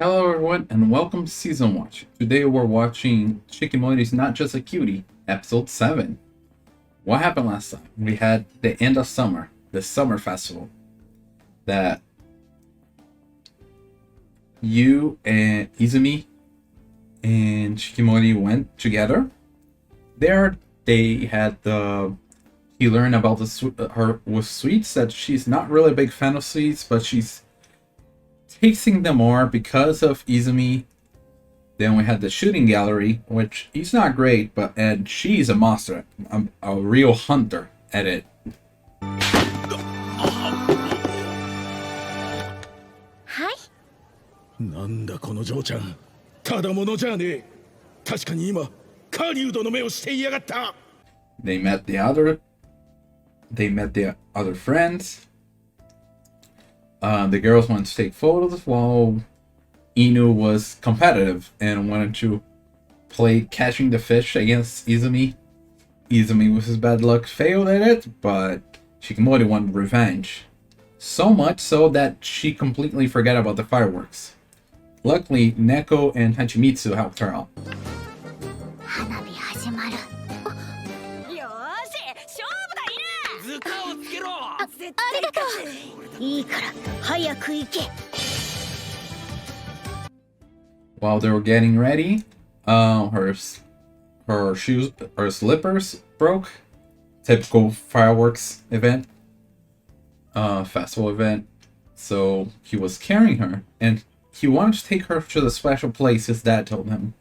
Hello everyone and welcome to Season Watch. Today we're watching Shikimori's Not Just a Cutie, Episode 7. What happened last time? We had the end of summer, the summer festival, that you and Izumi and Shikimori went together. There they had he learned about her with sweets, that she's not really a big fan of sweets, but she's tasting them more because of Izumi. Then we had the shooting gallery, which he's not great, and she's a monster, a real hunter at it. はいなんだこの嬢ちゃん、ただものじゃねえ。確かに今、狩人の目をしていやがった。They met the other friends. The girls wanted to take photos while Inu was competitive and wanted to play catching the fish against Izumi. Izumi, with his bad luck, failed at it, but Shikimori wanted revenge. So much so that she completely forgot about the fireworks. Luckily, Neko and Hachimitsu helped her out. 花火始まる。よーし、勝負だいな。図鑑をつけろ。ありがとう。いいから早く行け。While they were getting ready, her slippers broke. Typical fireworks event, festival event. So he was carrying her, and he wanted to take her to the special place his dad told him.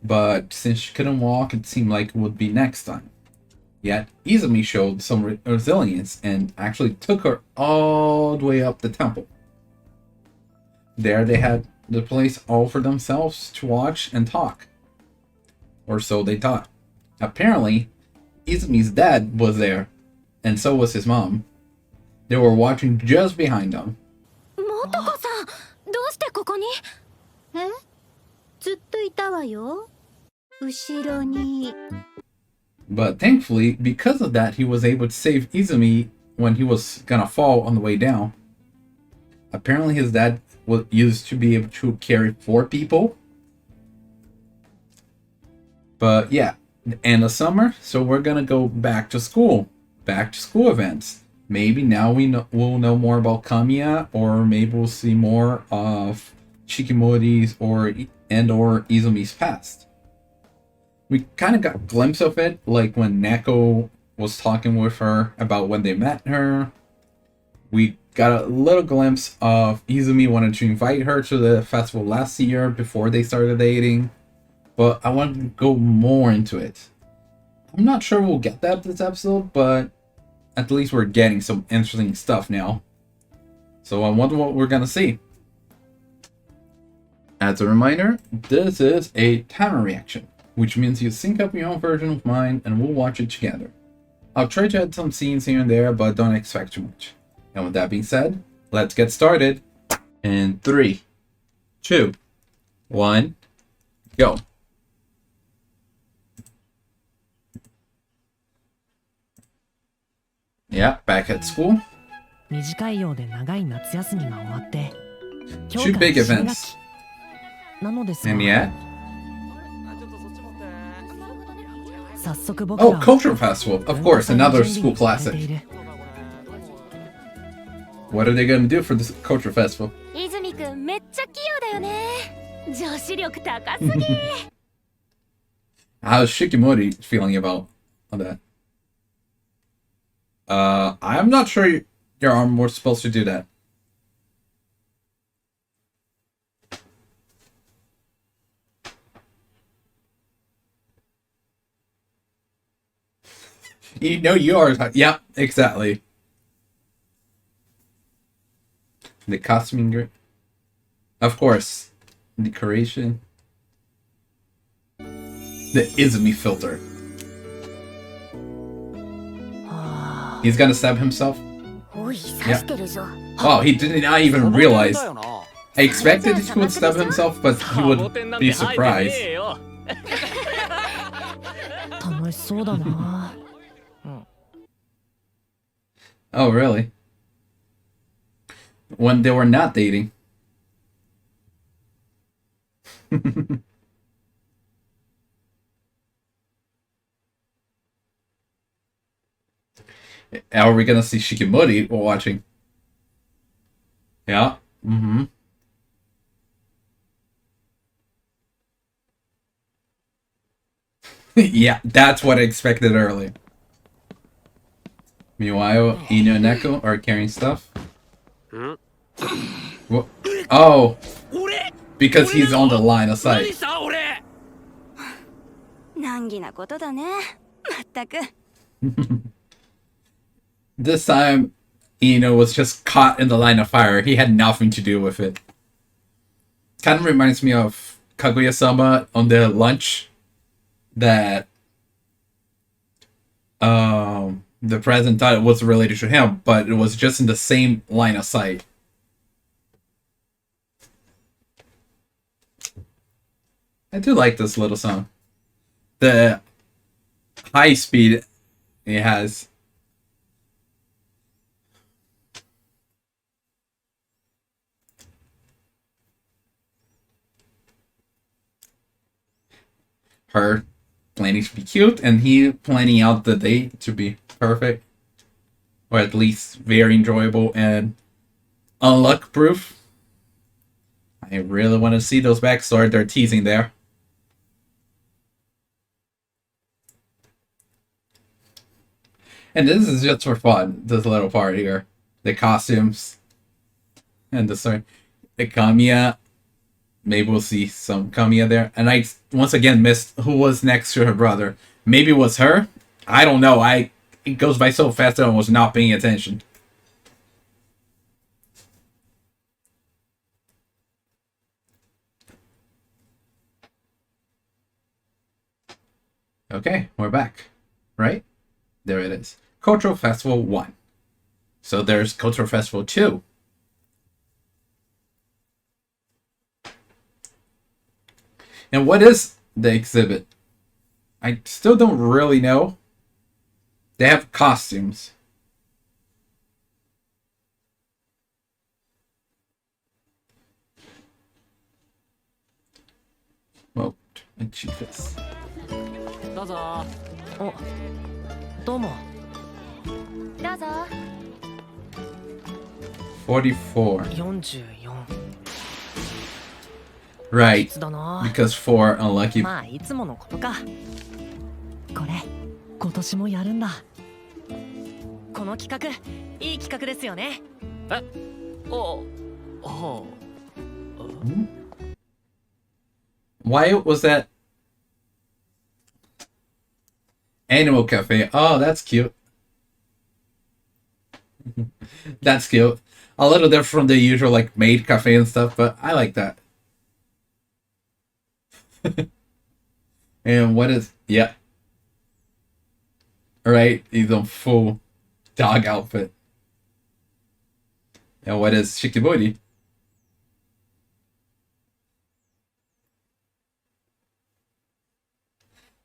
But since she couldn't walk, it seemed like it would be next time. Yet Izumi showed some resilience and actually took her all the way up the temple. There they had the place all for themselves to watch and talk. Or so they thought. Apparently, Izumi's dad was there, and so was his mom. They were watching just behind them. もとこさん、どうしてここに？ずっといたわよ。後ろに。But thankfully, because of that, he was able to save Izumi when he was gonna fall on the way down. Apparently, his dad used to be able to carry 4 people. But yeah, end of summer, so we're gonna go back to school events. Maybe now we'll know more about Kamiya, or maybe we'll see more of Shikimori's or Izumi's past. We kind of got a glimpse of it, like when Neko was talking with her about when they met her. We got a little glimpse of Izumi wanted to invite her to the festival last year before they started dating. But I want to go more into it. I'm not sure we'll get that this episode, but at least we're getting some interesting stuff now. So I wonder what we're gonna see. As a reminder, this is a timer reaction, which means you sync up your own version of mine and we'll watch it together. I'll try to add some scenes here and there, but don't expect too much. And with that being said, let's get started. In 3, 2, 1, go. Yeah, back at school. 短いようで長い夏休みが終わって、 Two big events. なのですが、 And yet, 早速僕ら oh, cultural festival. Of course, another school classic. What are they gonna do for this cultural festival? 泉くんめっちゃ器用だよね。女子力高すぎ。How's Shikimori feeling about that? I'm not sure your arm was supposed to do that. You know you are. Yeah, exactly. The costuming, of course. Decoration. The Izumi filter. He's gonna stab himself. おい、刺してるぞ。 Oh, he did not even realize. I expected he would stab himself, but he would be surprised. 楽しそうだな。Oh, really? When they were not dating. Are we gonna see Shikimori watching? Yeah. Mm-hmm. Yeah, that's what I expected earlier. Meanwhile, Ino and Neko are carrying stuff. Oh, because he's on the line of sight. 難儀なことだね。まったく。This time, Ino was just caught in the line of fire. He had nothing to do with it. Kind of reminds me of Kaguya-sama on the lunch that the president thought it was related to him, but it was just in the same line of sight. I do like this little song. The high speed it has. Her planning to be cute, and he planning out the date to be perfect, or at least very enjoyable and unluck proof. I really want to see those backstory they're teasing there. And this is just for fun, this little part here. The costumes and the story. The Kamiya. Maybe we'll see some Kamiya there. And I once again missed who was next to her brother. Maybe it was her? I don't know. It goes by so fast that I was not paying attention. Okay, we're back. Right? There it is. Cultural Festival 1. So there's Cultural Festival 2. And what is the exhibit? I still don't really know. They have costumes. Well, achieve this. どうぞ。お、どうも。どうぞ。44. 44。 Right. だな。 Because 4 unlucky. まあいつものことか。これ今年もやるんだ。この企画いい企画ですよね。え、お、お。Why was that Animal Cafe? Oh, that's cute. That's cute. A little different from the usual like maid cafe and stuff, but I like that. And what is yeah. Alright, he's on full dog outfit. And what is Shikimori?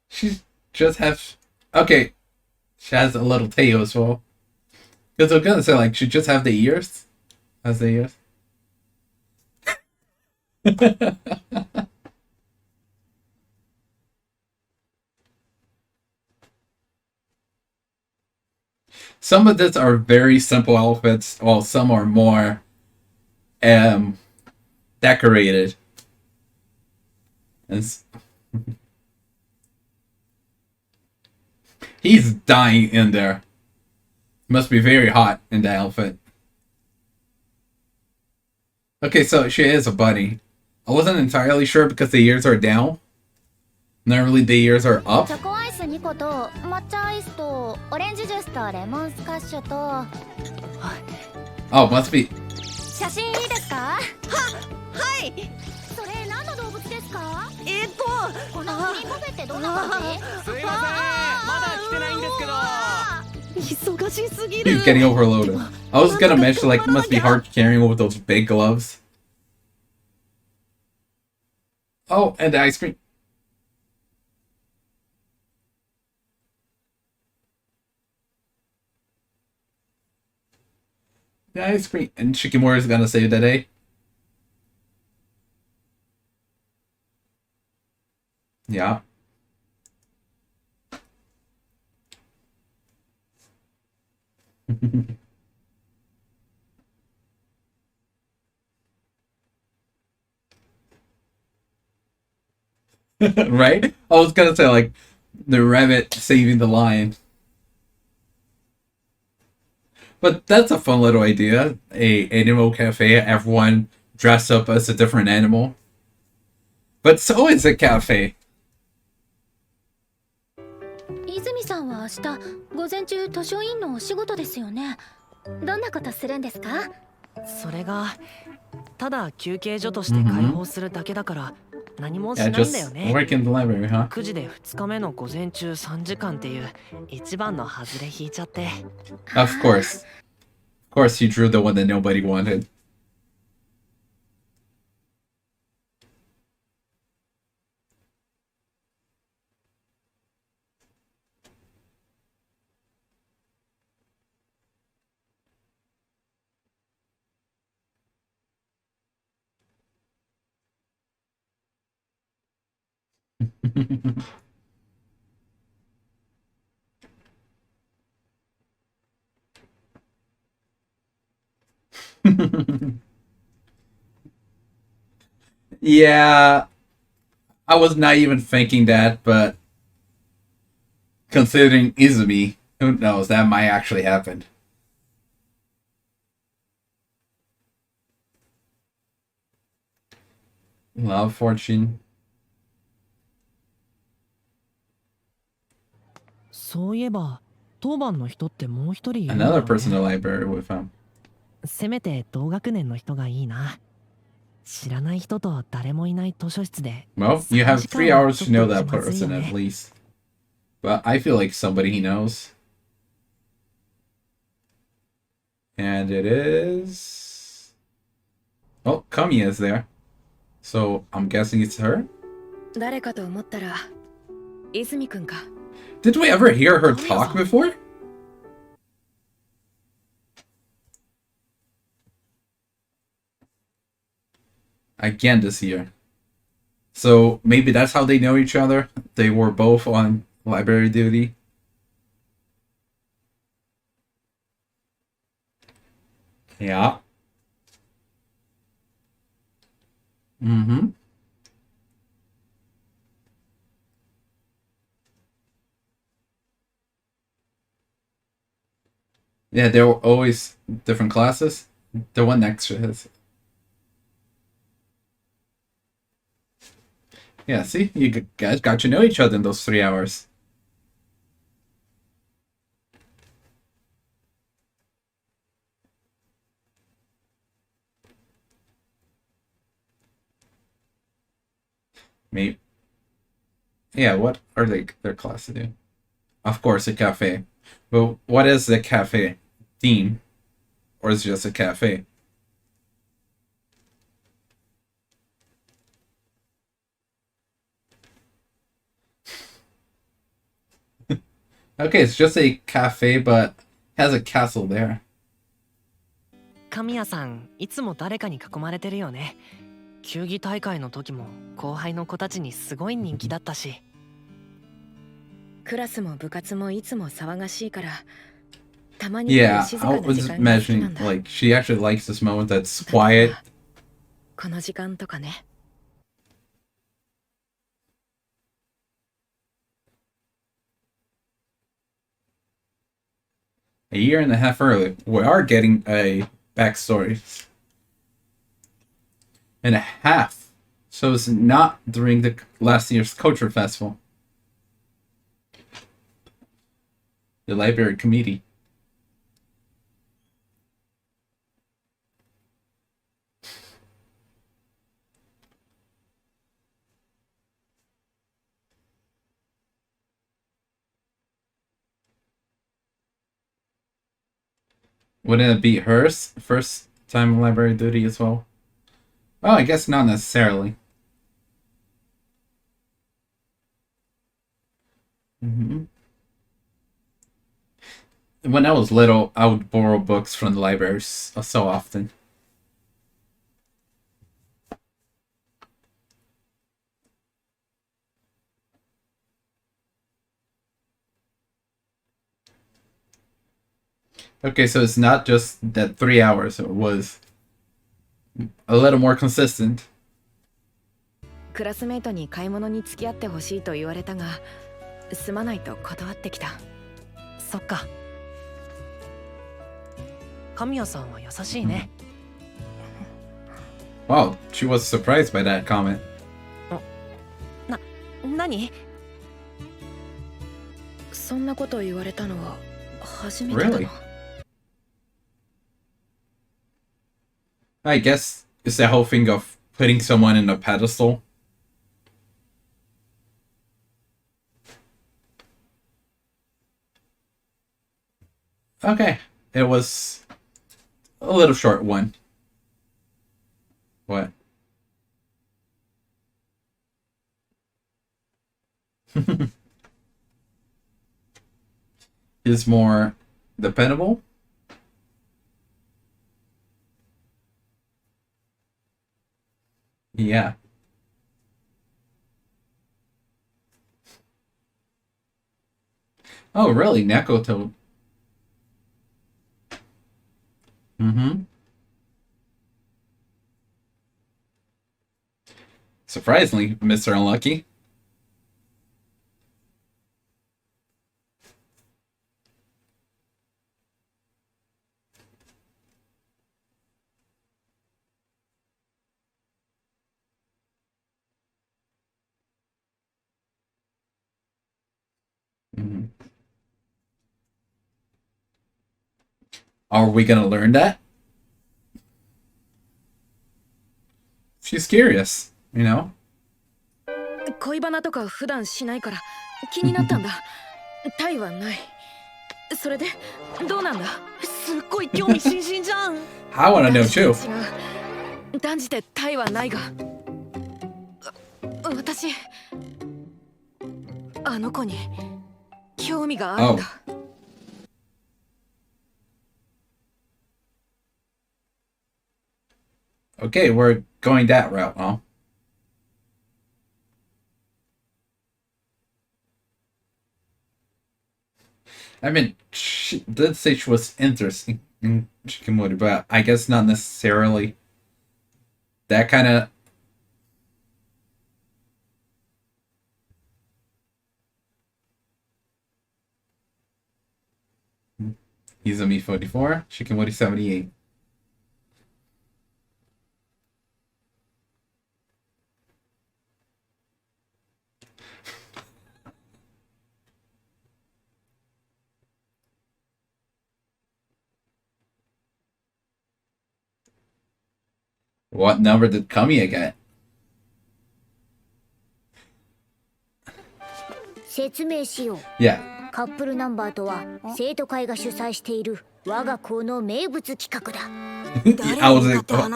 She just has okay. She has a little tail as well. Because I was gonna say like she just have the ears. Has the ears. Some of these are very simple outfits, while some are more decorated. And he's dying in there. Must be very hot in that outfit. Okay, so she is a bunny. I wasn't entirely sure because the ears are down. Normally the ears are up. チョコアイス2個と抹茶アイスとオレンジジュースとレモンスカッシュと Oh, must be. 写真いいですか？はい。それ何の動物ですか？このグリーンパフェってどんな感じ？すいません。まだ来てないんですけど。忙しすぎる。 He's getting overloaded. I was gonna mention like it must be hard carrying with those big gloves. Oh, and the ice cream. The ice cream. And Shikimori is gonna save the day. Yeah. Right? I was gonna say, like, the rabbit saving the lion. But that's a fun little idea. A animal cafe, everyone dressed up as a different animal. But so is a cafe. 泉さんは明日午前中図書委員のお仕事ですよね。どんなことするんですか？それがただ休憩所として開放するだけだから何もし Yeah, ないんだよ just ね。 work in the library, huh? 9時で2日目の午前中3時間っていう一番の外れ引いちゃって。 Of course. Of course, you drew the one that nobody wanted. Yeah, I was not even thinking that, but considering Izumi, who knows, that might actually happen. Love, fortune. そういえば当番の人ってもう一人いるんだよ Another ね。 person in the library with him. せめて同学年の人がいいな。知らない人と誰もいない図書室で Well, you have 3 3 hours to know that person at least. But I feel like somebody he knows. And it is... Oh, Kamiya is there. So, I'm guessing it's her? 誰かと思ったら泉くんか。 Did we ever hear her talk before? Again this year. So maybe that's how they know each other. They were both on library duty. Yeah. Mm-hmm. Yeah, they were always different classes. The one next to his. Yeah, see? You guys got to know each other in those 3 hours. Maybe. Yeah, what are their classes doing? Of course, a cafe. But what is the cafe theme? Or is it just a cafe? Okay, it's just a cafe, but has a castle there. 神谷さんいつも誰かに囲まれてるよね。球技大会の時も後輩の子たちにすごい人気だったし。クラスも部活もいつも騒がしいから、たまに Yeah, 静 I かな was 時間が好きな imagining んだ。 like she actually likes this moment that's quiet. この時間とかね。 A year and a half early. We are getting a backstory. And a half. So it's not during the last year's culture festival. The library committee. Wouldn't it be hers first time on library duty as well? Oh, I guess not necessarily. When I was little, I would borrow books from the libraries so often. Okay, so it's not just that 3 hours. It was a little more consistent. クラスメートに買い物に付き合ってほしいと言われたが、すまないと断ってきた。そっか。神谷さんは優しいね。Wow, she was surprised by that comment. 何？そんなこと言われたのは初めてだな。Really? I guess it's the whole thing of putting someone in a pedestal. Okay, it was a little short one. What? Is more dependable? Yeah. Oh, really? Neko told. Mm-hmm. Surprisingly, Mr. Unlucky. Mhm. Are we gonna learn that? She's curious, you know? 恋バナとか普段しないから気になったんだ。タイはない。それでどうなんだ？すっごい興味津々じゃん。I wanna know 断じて too. 違う。断じてタイはないが。私、あの子に興味があるんだ。Okay, we're going that route, huh? I mean, she did say she was interested in Shikimori, but I guess not necessarily that kind of. Izumi 44, Shikimori 78. What number did Kamiya get? 説明しよう。 Yeah. カップルナンバーとは生徒会が主催している我が校の名物企画だ。I was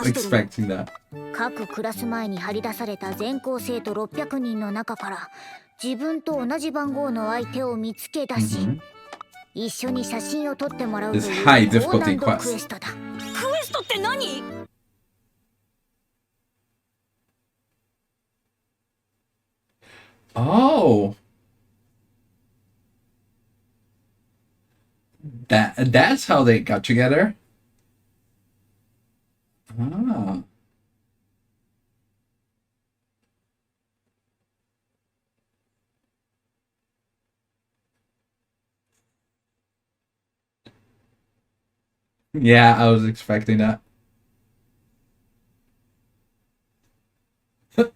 expecting that. 各クラス前に張り出された全校生徒600人の中から自分と同じ番号の相手を見つけ出し、一緒に写真を撮ってもらうという This high 高 difficulty 難度 quest. クエストだ。クエストって何？ Oh. That's how they got together. Ah. Yeah, I was expecting that.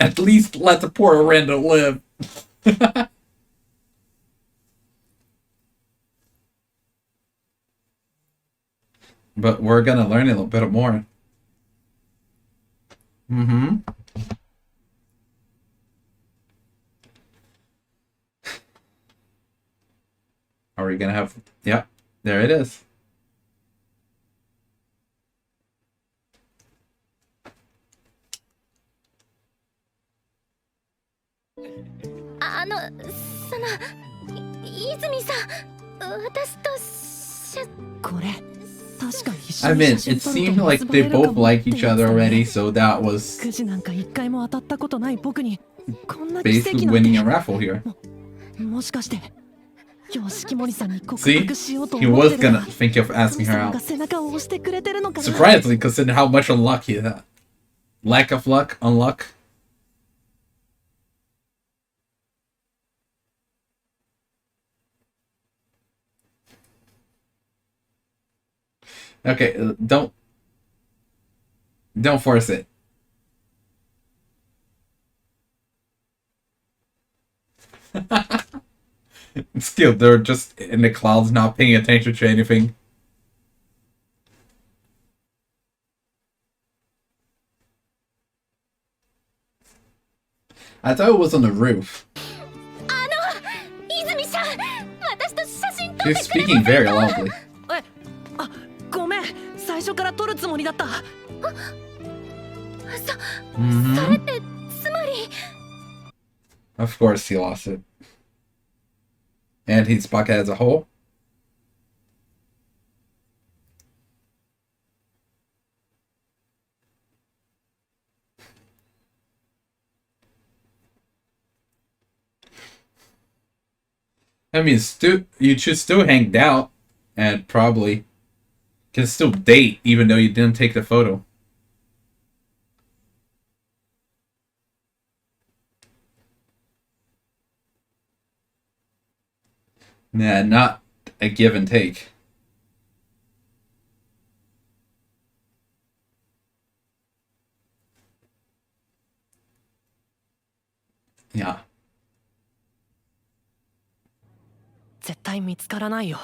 At least let the poor Randall live. But we're gonna learn a little bit more. Mm-hmm. Are we gonna have... Yep, there it is. 泉さん、私とこれ確かに一緒 I に mean, 写真 it 撮ると seemed like 結ばれ they るか both も like って each やつ other だね already, so that was くじなんか一回も当たったことない僕にこんな奇跡 basically なんて winning a raffle here. もしかして See? He was gonna think of asking her out. Surprisingly, considering how much unlucky that. Lack of luck, unluck. Okay, don't force it. Still, they're just in the clouds, not paying attention to anything. I thought it was on the roof. She's speaking very loudly. ごめん、最初から撮るつもりだった。それってつまり Of course he lost it. And his pocket as a whole. I mean, you should still hang out and probably can still date even though you didn't take the photo. Nah, not a give and take. Yeah. 絶対見つからないよ。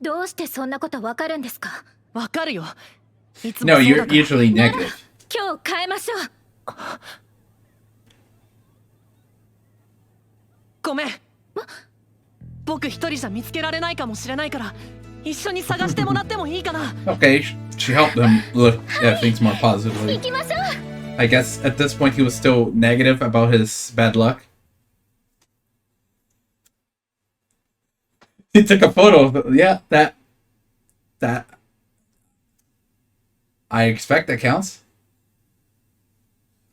どうしてそんなことわかるんですか？わかるよ。いつも No, そう you're だから。 usually negative. 今日変えましょう。ごめん。僕一人じゃ見つけられないかもしれないから、一緒に探してもらってもいいかな。Okay, she helped him look at things more 行 positively. きましょう。 I guess at this point he was still negative about his bad luck. He took a photo of it. Yeah, that I expect that counts.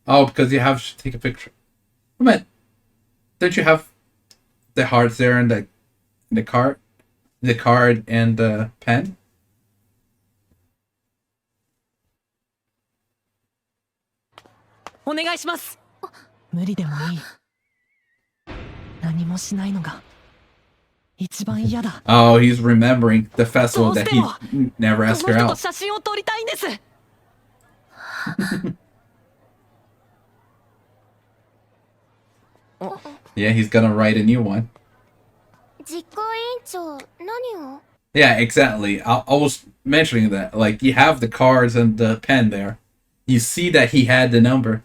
Oh, because you have to take a picture. I mean, don't you have the hearts there and the card and the pen? お願いします。無理でもいい。何もしないのが一番嫌だ。 Oh, he's remembering the festival that he never こ asked の her 人と out. 写真を撮りたいんです。Yeah, he's gonna write a new one. 実行委員長、何を？ Yeah, exactly. I was mentioning that. Like, you have the cards and the pen there. You see that he had the number.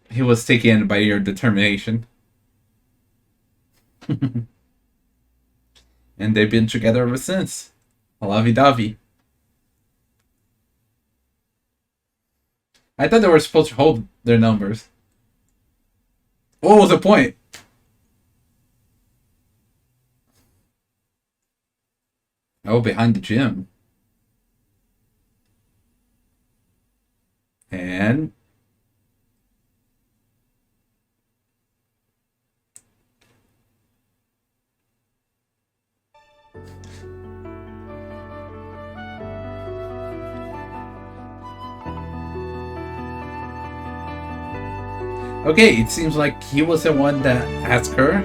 He was taken by your determination. And they've been together ever since. Lovey-dovey. I thought they were supposed to hold their numbers. What was the point? Oh, behind the gym. And... Okay, it seems like he was the one that asked her.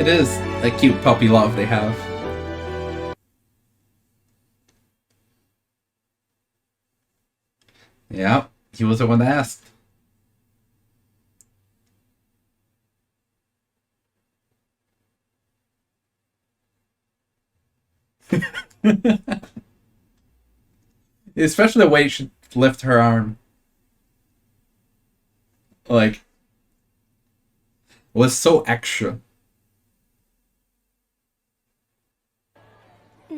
It is a cute puppy love they have. Yeah, he was the one that asked. Especially the way she lifted her arm. Like, was so extra.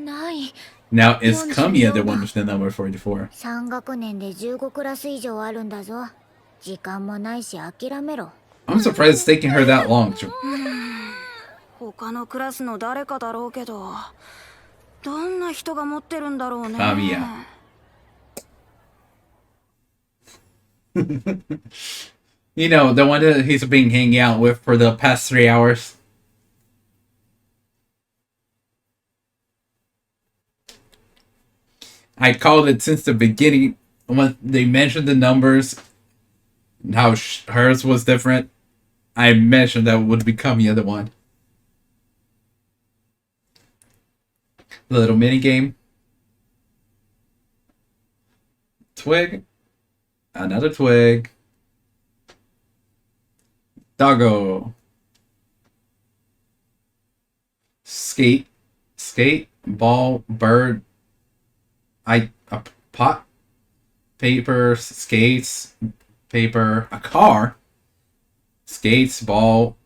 ない。 Now, is Kamiya the one with the number 44? 3学年で15クラス以上あるんだぞ。時間もないし諦めろ。 I'm surprised it's taking her that long to... 他のクラスの誰かだろうけど、どんな人が持ってるんだろうね。Kamiya. You know, the one that he's been hanging out with for the past 3 hours. I called it since the beginning when they mentioned the numbers, how hers was different. I mentioned that would become the other one. The little mini game. Twig. Another twig. Doggo. Skate. Skate. Ball. Bird. A pot. Paper. Skates. Paper. A car. Skates. Ball.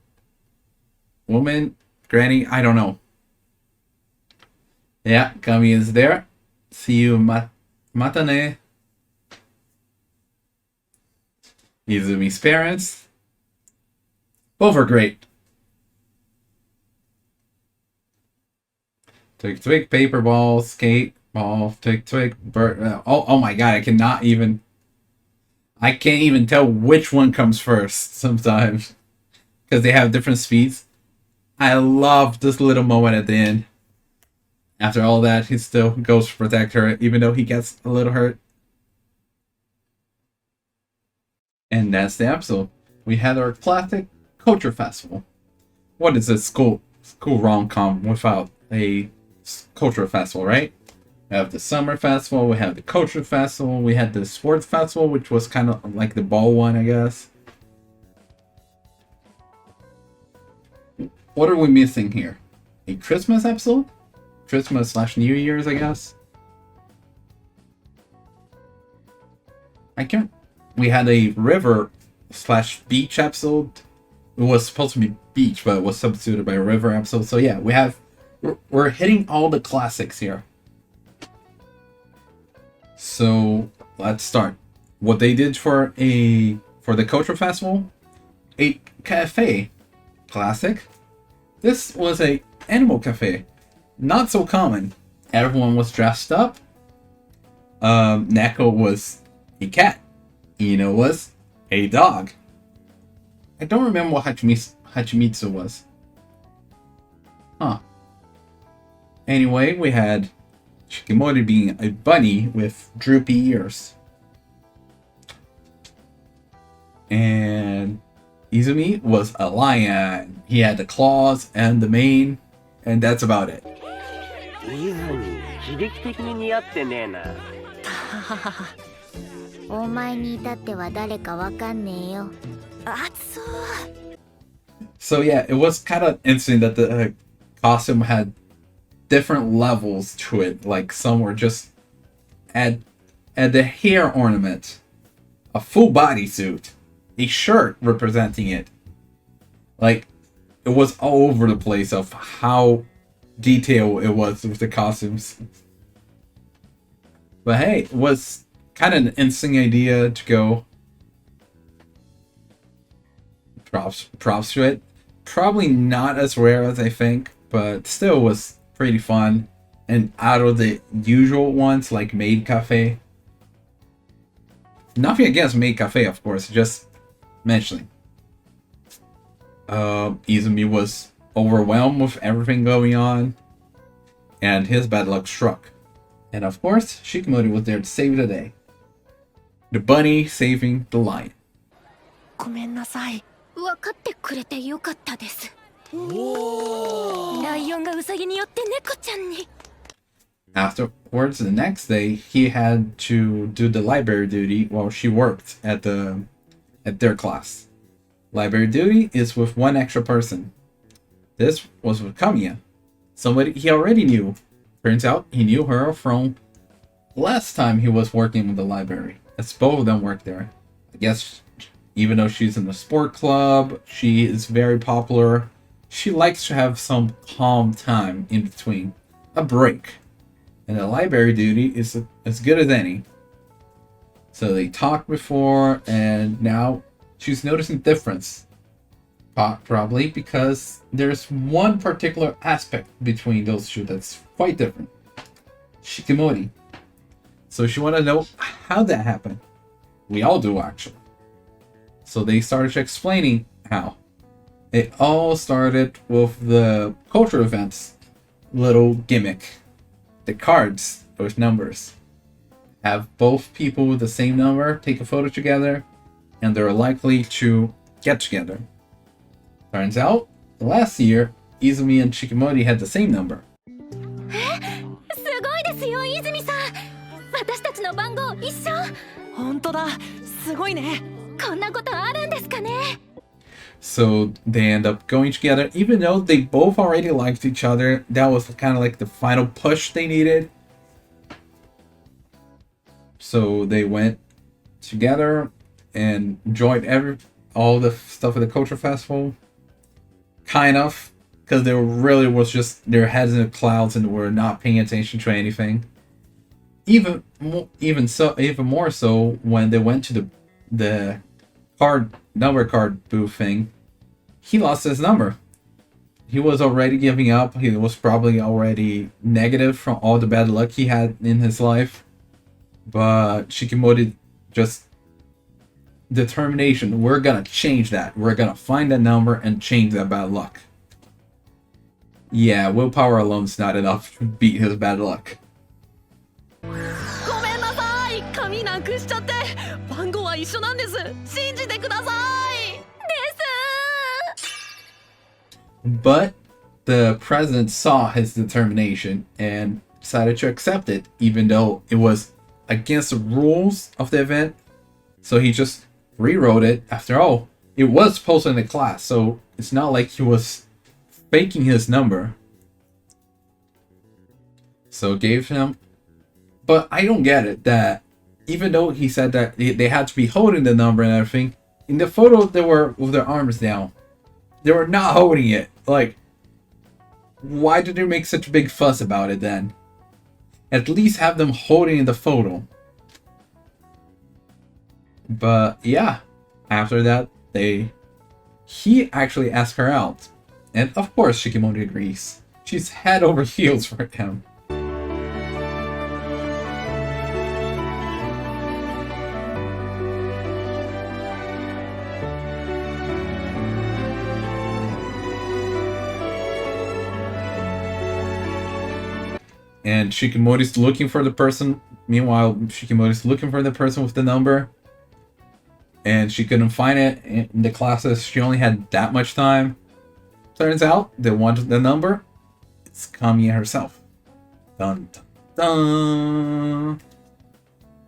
Woman. Granny. I don't know. Yeah, Kami is there. See you, matane. Izumi's parents. Both are great. Twig, twig, paper ball, skate, ball, twig, twig, bird. Oh my god, I can't even tell which one comes first sometimes. Because they have different speeds. I love this little moment at the end. After all that, he still goes to protect her, even though he gets a little hurt. And that's the episode. We had our classic culture festival. What is a school rom-com without a culture festival, right? We have the summer festival, we have the culture festival, we had the sports festival, which was kind of like the ball one, I guess. What are we missing here? A Christmas episode? Christmas/New Year's, I guess. We had a river/beach episode. It was supposed to be beach, but it was substituted by a river episode. So yeah, we're hitting all the classics here. So let's start. What they did for the culture festival, a café, classic. This was a animal cafe. Not so common. Everyone was dressed up. Neko was a cat. Ino was a dog. I don't remember what Hachimitsu was. Huh. Anyway, we had Shikimori being a bunny with droopy ears. And Izumi was a lion. He had the claws and the mane. And that's about it. 悲劇的に似合ってねえな。お前に至っては誰かわかんねえよ。熱そう。 So yeah, it was kind of interesting that the costume had different levels to it. Like some were just add the hair ornament, a full bodysuit, a shirt representing it. Like it was all over the place of how detailed it was with the costumes. But hey, it was kind of an interesting idea to go. Props to it. Probably not as rare as I think, but still was pretty fun. And out of the usual ones like Maid Cafe. Nothing against Maid Cafe, of course, just mentioning. Izumi was overwhelmed with everything going on, and his bad luck struck. And of course, Shikimori was there to save the day. The bunny saving the lion. ごめんなさい。分かってくれてよかったです。ライオンがウサギによって猫ちゃんに。 Afterwards, the next day, he had to do the library duty while she worked at their class. Library duty is with one extra person. This was with Kamiya, somebody he already knew. Turns out he knew her from last time he was working with the library, as both of them worked there. I guess even though she's in the sport club, she is very popular. She likes to have some calm time in between. A break. and the library duty is as good as any. So they talked before, and now she's noticing difference. Probably because there's one particular aspect between those two that's quite different. Shikimori. So she wanted to know how that happened. We all do, actually. So they started explaining how. It all started with the cultural events little gimmick. The cards with numbers. Have both people with the same number take a photo together, and they're likely to get together. Turns out, last year, Izumi and Shikimori had the same number. すごいですよ、泉さん。私たちの番号一緒。本当だ、すごいね。こんなことあるんですかね。So they end up going together, even though they both already liked each other. That was kind of like the final push they needed. So they went together and enjoyed all the stuff at the culture festival. Kind of, because they really was just their heads in the clouds and were not paying attention to anything. Even more so when they went to the number card booth thing, he lost his number. He was already giving up. He was probably already negative from all the bad luck he had in his life. But Shikimori just determination. We're gonna change that. We're gonna find that number and change that bad luck. Yeah, willpower alone's not enough to beat his bad luck. ごめんなさい、紙なくしちゃって。番号は一緒なんです。信じてください。です。But the president saw his determination and decided to accept it, even though it was against the rules of the event. So he just rewrote it. After all, it was posted in the class, so it's not like he was faking his number. So gave him. But I don't get it that even though he said that they had to be holding the number and everything, in the photo they were with their arms down. They were not holding it. Like, why did they make such a big fuss about it then? At least have them holding in the photo. But yeah, after that, he actually asked her out. And of course Shikimori agrees. She's head over heels for him. And Shikimori's looking for the person. Meanwhile, Shikimori's looking for the person with the number. And she couldn't find it in the classes. She only had that much time. Turns out, they wanted the number. It's Kamiya herself. Dun, dun, dun.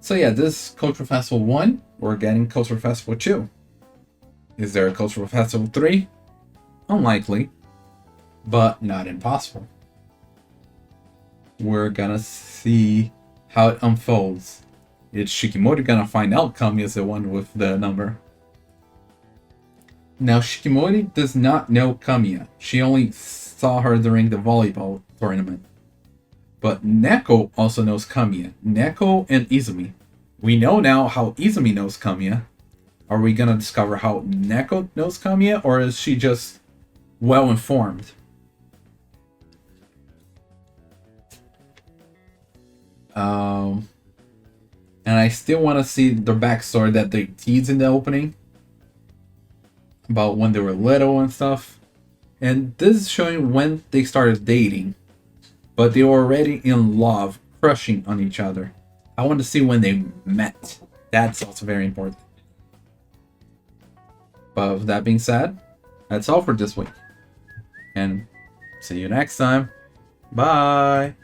So yeah, this is Cultural Festival 1. We're getting Cultural Festival 2. Is there a Cultural Festival 3? Unlikely. But not impossible. We're gonna see how it unfolds. Is Shikimori gonna find out Kamiya is the one with the number? Now, Shikimori does not know Kamiya. She only saw her during the volleyball tournament. But Neko also knows Kamiya. Neko and Izumi. We know now how Izumi knows Kamiya. Are we gonna discover how Neko knows Kamiya, or is she just well informed? And I still want to see the backstory that they teased in the opening about when they were little and stuff. And this is showing when they started dating, but they were already in love, crushing on each other. I want to see when they met. That's also very important. But with that being said, that's all for this week. And see you next time. Bye.